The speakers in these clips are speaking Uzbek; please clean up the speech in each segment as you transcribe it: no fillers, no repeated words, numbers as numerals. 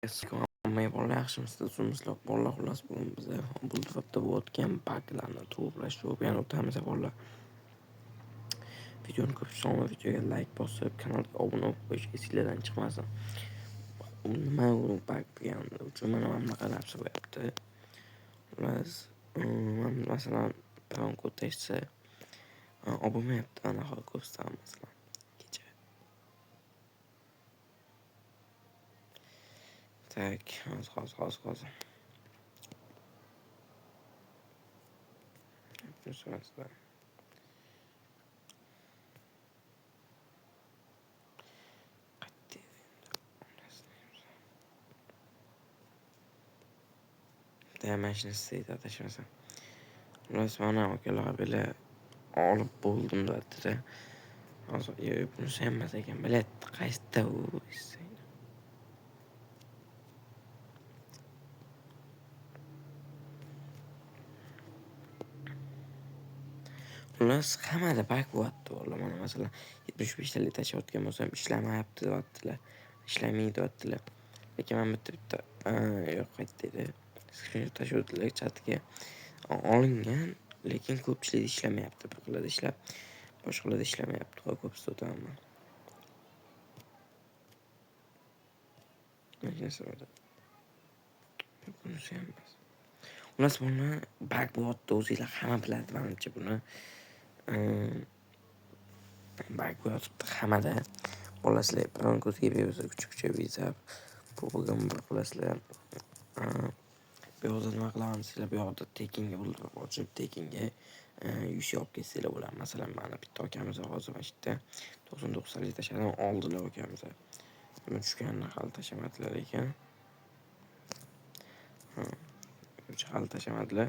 Assalomu bolalar, yaxshimisizlar? Uzunmisizlar bolalar? Xullas bugun biz bu hafta bo'layotgan baglarni to'g'rilashni o'rganib bolalar. Videoni ko'p sonli videoga like bosib, kanalga obuna bo'lib qo'yish esingizdan chiqmasin. Nima u bag degani uchun mana bunaqa narsa bo'lyapti. Xullas, masalan, biron kod eshitsa, obunmayapti anaqa ko'rsataman masalan. Tak, hozir. Ko'rsatmasizlar. Mana istaydi adashmasam. Xullas mana akalar bile olib bo'ldim dadida. Hozir bunisi emas ekan, bilet qaysida u? Xullas hammada bak bo'lyapti vallahi. Mana masalan 75 talik tashlayotgan bo'lsam ishlamayapti deyaptilar. Ishlamaydi deyaptilar. Lekin men bitta yo'q qaytdi. Screenshot tashlayotdilar chatga. Olingan, lekin ko'pchilik ishlamayapti. Bir qiladi ishlab, boshqalarda ishlamayapti. Ko'pisi o'taman. Bunisi ham emas. Xullas buni bak bo'lyapti, o'zingizlar hamma biladi menimcha buni. Bak bo'lyapti hammada. Xolaslar biron ko'zga bersa kuchukcha bezab. Bu bugun bir xolaslar bu yoqda nima qilamiz? Sizlar bu yoqda tekinga ochib, tekinga yush olib kelsanglar bo'ladi. Masalan, mana bitta akamiz hozir mana shu yerda 99 talik tashadan oldilar akamiz. Nima tushganini hali tashamadilar ekan. Hali tashamadilar.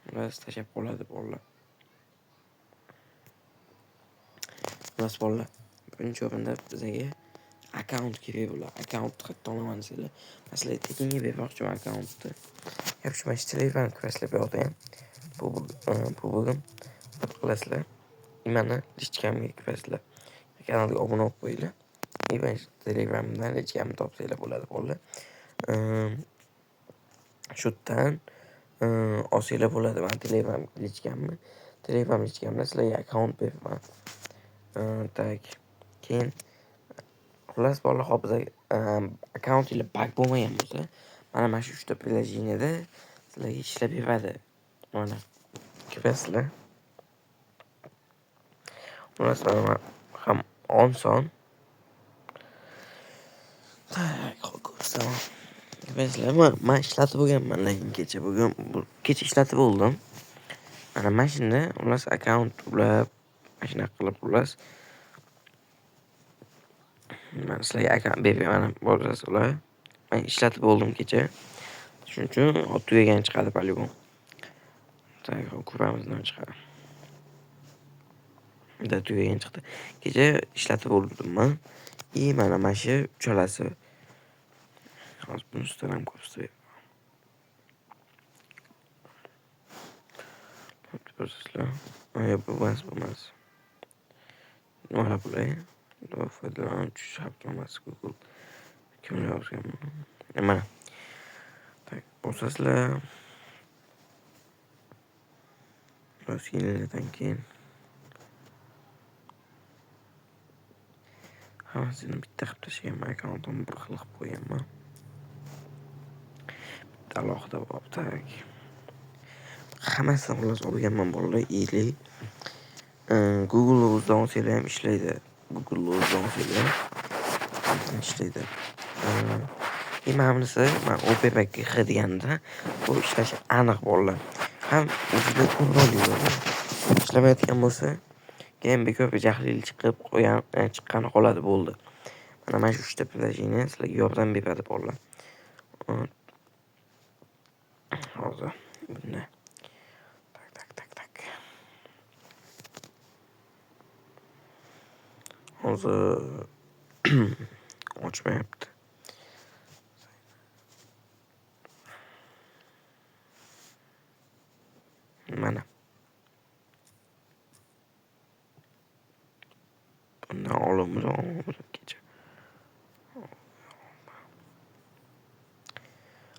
Ular tashab qoladi bolalar. Xullas bolalar, birinchi o'rinda bizga akkaunt kerak bo'ladi. Akkaunt qayerdan olaman desanglar, masalan, tekinga bermoqchiman akkauntni. Yapishmash Telegram qilasizlar bu yoqda ham. Bu bugun nima qilasizlar? Nimani lichkamga kirasizlar. Kanalga obuna bo'lib qo'yinglar. Telegramdan lichkamni topsanglar bo'ladi bolalar. Shu yerdan olsanglar bo'ladi. Men Telegram lichkamni sizlarga akkaunt beraman. Tak. Keyin xullas bolalar, hozir akkauntinglar bak bo'lmagan bo'lsa, mana shu 3 ta prilojeniyada sizlarga ishlab beradi. Mana kirasizlar. Xullas mana ham oson. Tak, ko'rsataman. Kirasizlar. Men ishlatib bo'lganman lekin kecha ishlatib bo'ldim. Mana shunda xullas akkaunt ulab, mana shunaqa qilib xullas men sizlarga akkaunt beraman bo'lasizlar. Men ishlatib bo'ldim kecha. Shuning uchun tugagan chiqadi polygon. Tak, ko'ramiz nima chiqadi. Bitta tugagan chiqdi. Kecha ishlatib bo'ldim men. Mana shu uchalasi. Hozir buni ustidan ham ko'rsatib beraman. Bu emas. Nima bo'lay? Foydalanuvchi shartnomasi Google. Kim yozgan? Mana. Tak, bosasizlar. Yozganingizdan keyin hammasini bitta qilib tashlaganman. Akkauntimni bir xil qilib qo'yganman. Bitta alohida bo'lib, tak. Hammasini xullas olganman bolalar. Google o'zidan olsanglar ham ishlaydi. Google o'zidan olsanglar ishlaydi. Men OPPK deganda bu ishlashi aniq bolalar. Ham juda ko'ngilli bo'ladi. Ishlamayotgan bo'lsa, keyin bekor jahlil chiqqani qoladi bo'ldi. Mana shu 3 ta prilojeniya sizlarga yordam beradi bolalar. Hozir bunday. Tak. Hozir ochmayapti. Mana. Bundan olib kecha.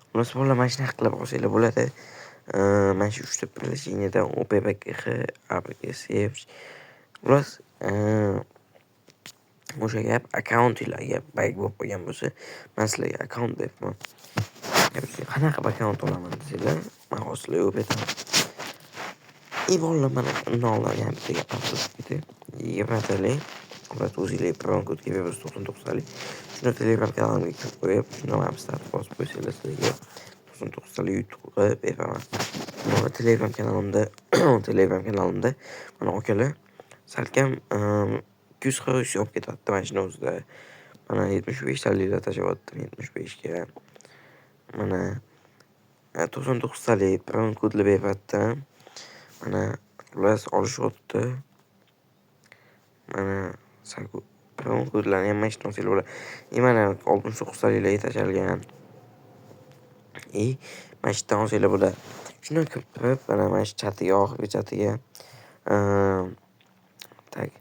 Xullas bolalar mana shunaqa qilib olsanglar bo'ladi. Mana shu 3 ta приложениyadan OPBKX, ABGSevich. Xullas, o'sha gap akkauntinglarga bag bo'lib qolgan bo'lsa, men sizlarga akkaunt beribman. Qanaqa akkaunt olaman desanglar, men hozir yo'q betaman. Bolalar mana nollarga ham bittaga qattiq 20 talik. Xullas o'zinglar biron kodga berasiz 99 talik. Shuni Telegram kanalimga kirib qo'yib, shuni ham start bosib qo'ysanglar sizlarga 99 talik YouTube'ga beraman. Mana Telegram kanalimda mana akalar salkam 240 olib ketyapti mana shuni o'zida. Mana 75 taliklar tashlayapti 75 ga. Mana 99 talik biron kodlar beryapti. Mana xullas olishyapti. Mana biron kodlarni ham mana shu olsanglar bo'ladi. Mana 69 taliklarga tashalgan. Mana shu yerdan olsanglar bo'ladi. Shuni kirib, mana shu chatiga, oxirgi chatiga tak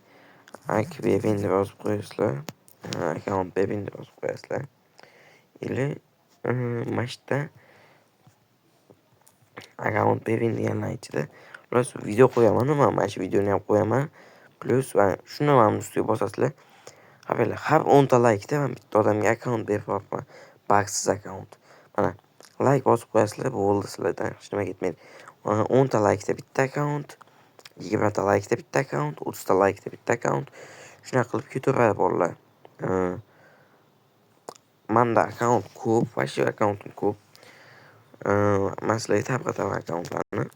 akbevin deb yozib qo'yasizlar. Account bevin deb yozib qo'yasizlar. Mana shu yerda account bevin deganlar ichida xullas video qo'yaman, mana shu videoni ham qo'yaman. Plus shuni ham ustiga bosasizlar. Qaranglar, har 10 ta laykda men bitta odamga akkaunt beryapman. Bagsiz akkaunt. Mana layk bosib qo'yasizlar, bo'ldi sizlardan hech nima ketmaydi. 10 ta laykda bitta akkaunt, 20 ta laykda bitta akkaunt, 30 ta laykda bitta akkaunt. Shunaqa qilib ketaveradi bolalar. Menda akkaunt ko'p, vashi akkauntim ko'p. Men sizlarga tarqataman akkauntlarni.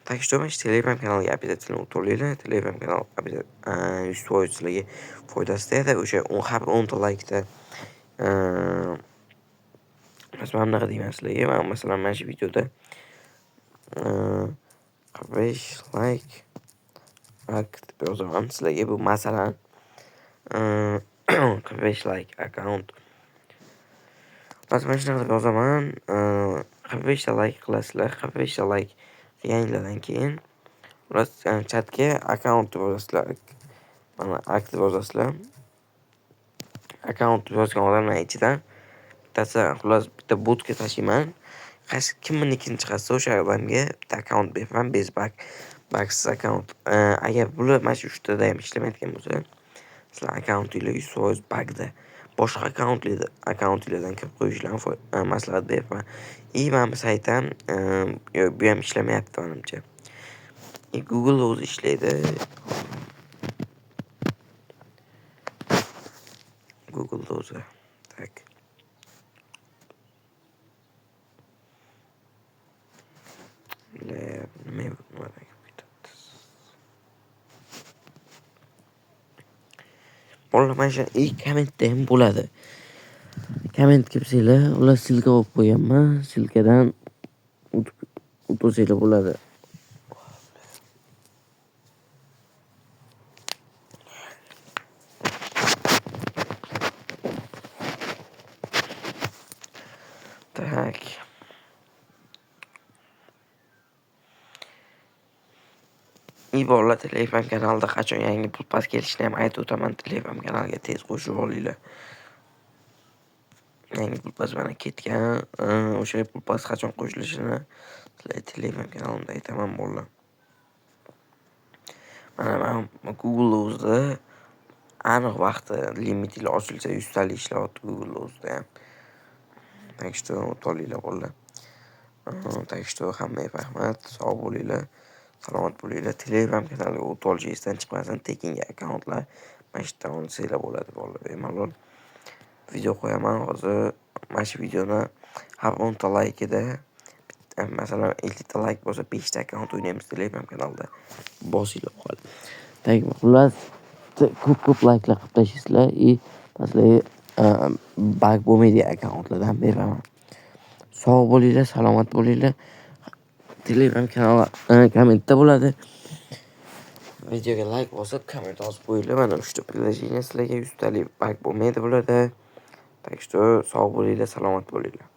Так что mana shu Telegram kanaliga обязательно o'tiringlar. Telegram kanal 100% sizlarga foydasi tegadi. O'sha har 10 ta laykda mana bunaqa deyman sizlarga. Men masalan mana shu videoda 45 layk deb yozaman sizlarga. Bu masalan 45 layk akkaunt. Mana shunaqa deb yozaman. 45 ta layk qilasizlar. 45 ta layk qilganinglardan keyin xullas chatga akkaunt deb yozasizlar. Mana aktiv yozasizlar. Akkaunt deb yozgan odamlar ichidan bittasi xullas bitta botga tashlayman. Kimnikini chiqarsa o'sha odamga bitta akkaunt beraman. Bagsiz akkaunt. Agar bular mana shu 3 tada ham ishlamayotgan bo'lsa, sizlar akkauntinglar 100% bagda. Boshqa akkauntinglardan kirib qo'yishlarni maslahat beraman. Mana bu saytdan bu ham ishlamayapti menimcha. Google o'zi ishlaydi. Google o'zi. Tak. Bolalar mana shu kommentda ham bo'ladi. Komment kirsanglar, ular silka olib qo'yganman. Silkadan o'tirsanglar bo'ladi. Tak. Bolalar Telegram kanalida qachon yangi pulpas kelishini ham aytib o'taman. Telegram kanaliga tez qo'shib olinglar. Yangi pulpas mana ketgan. O'sha pulpas qachon qo'shilishini sizlarga Telegram kanalimda aytaman bolalar. Mana Google o'zida aniq vaqti limitiga ochilsa 100 talik ishlayapti Google o'zida ham. Tak что o'tolinglar bolalar. Tak что hammaga rahmat. Sog' bo'linglar. Salomat bo'linglar. Telegram kanaliga o'tib olishingizdan chiqmasin. Tekinga akkauntlar mana shu yerdan olsanglar bo'ladi bolalar. Bemalol video qo'yaman hozir. Mana shu videoni har 10 ta laykida masalan 50 ta layk bo'lsa 5 ta akkaunt o'ynaymiz Telegram kanalida. Bosinglar qoldi. Tak xullas ko'p layklar qilib tashlaysizlar sizlarga bag bo'lmaydigan akkauntlardan beraman. Sog' bo'linglar, salomat bo'linglar. Telegram kanali kommentda bo'ladi. Videoga layk bosib, komment yozib qo'yinglar. Mana 3 ta приложение sizlarga 100 talik bag bo'lmaydi bo'ladi. Tak что sog' bo'linglar, salomat bo'linglar.